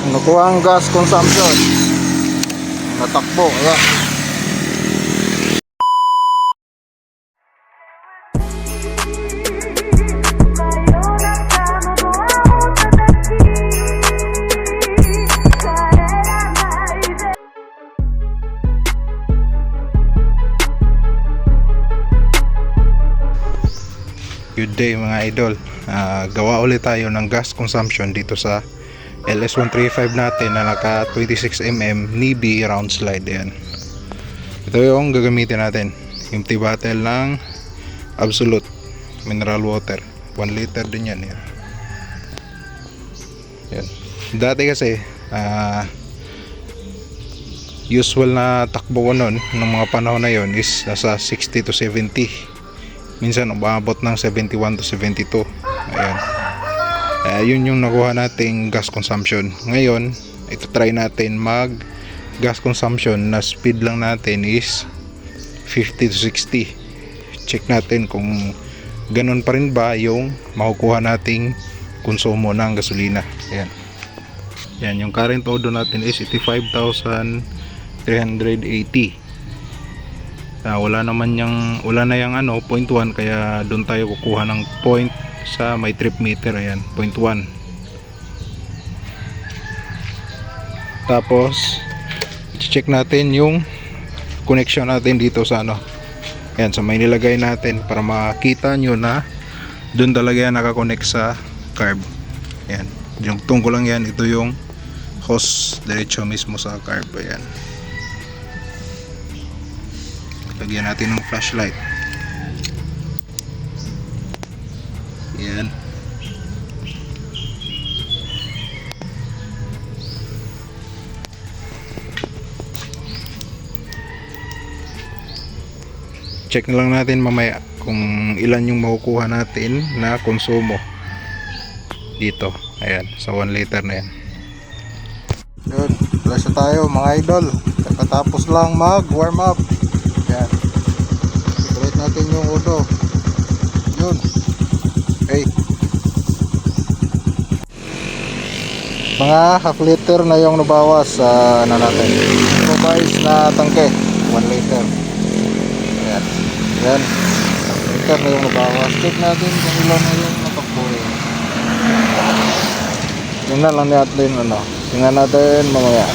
Nakuha ang gas consumption. Natakbo. Ayan. Good day mga idol. Gawa ulit tayo ng gas consumption dito sa LS135 natin na naka 26mm Nibi round slide. Yan. Ito yung gagamitin natin, yung T-bottle ng Absolute mineral water, 1 liter din yan. Yan. Yan. Dati kasi usual na takbo ko nun ng mga panahon na yon is nasa 60 to 70, minsan umabot ng 71 to 72. Ayan. Yun yung nakuha nating gas consumption. Ngayon, ito try natin mag gas consumption na speed lang natin is 50 to 60. Check natin kung ganun pa rin ba yung makukuha nating konsumo ng gasolina. Ayan. Yan, yung current odo natin is 85,380. Wala na yung 0.1, kaya doon tayo kukuha ng point sa may trip meter. Ayan, 0.1. Tapos check natin yung connection natin dito sa ayan, sa may nilagay natin para makita nyo na doon talaga yan nakakonect sa carb. Ayan, yung tungkol lang yan, ito yung hose diretso mismo sa carb. Ayan, lagyan natin ng flashlight. Yan. Check na lang natin mamaya kung ilan yung makukuha natin na konsumo dito. Ayan, sa 1 liter na yan. Yun, flash na tayo mga idol. Katapos lang mag warm up. Yan. Ituloy natin yung udo. Yun. Okay. Mga half liter na yung nabawas sa natin. Improvised na tangke. 1 liter. Yan. Yan. Half liter na yung nabawas. Check natin kung ilan na yung natakbo. Tingnan lang natin tingnan natin mamaya.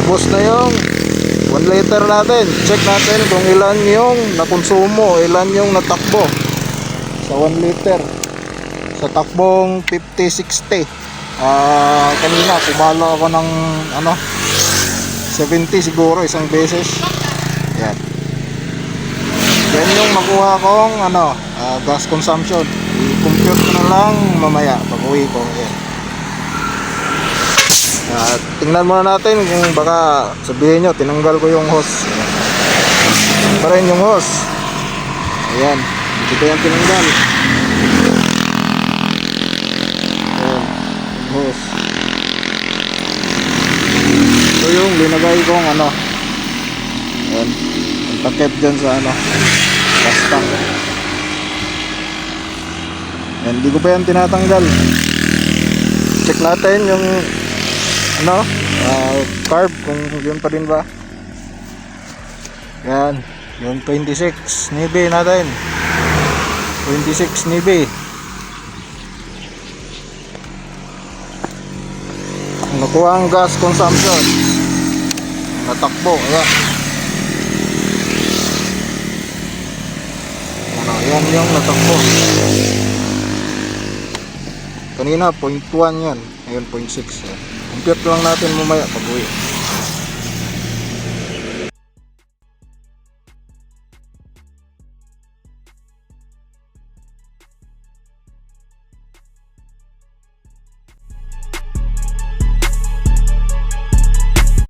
Ubos na yung 1 liter natin. Check natin kung ilan yung nakonsumo, ilan yung natakbo sa 1 liter sa takbong 50-60. Kanina pumalo ako ng 70 siguro isang beses. Yan. Yan yung makuha kong gas consumption. I-compute ko na lang mamaya pag uwi ko. Yan. Tingnan muna natin kung baka sabihin nyo tinanggal ko yung hose. Pa rin yung hose. Ayan, hindi ko yan tinanggal. Ayan, yung hose. Ito yung linagay kong ayan, ang takip dyan sa gas tank. Ayan, hindi ko pa yan tinatanggal. Check natin yung carb kung yun pa rin ba. Yan, yung 26 Nibi natin, 26 Nibi. Nakuha ang gas consumption. Natakbo. Ayan. Yan yung natakbo. Kanina 0.1 yan, ngayon 0.6. Compute lang natin mamaya pag uwi.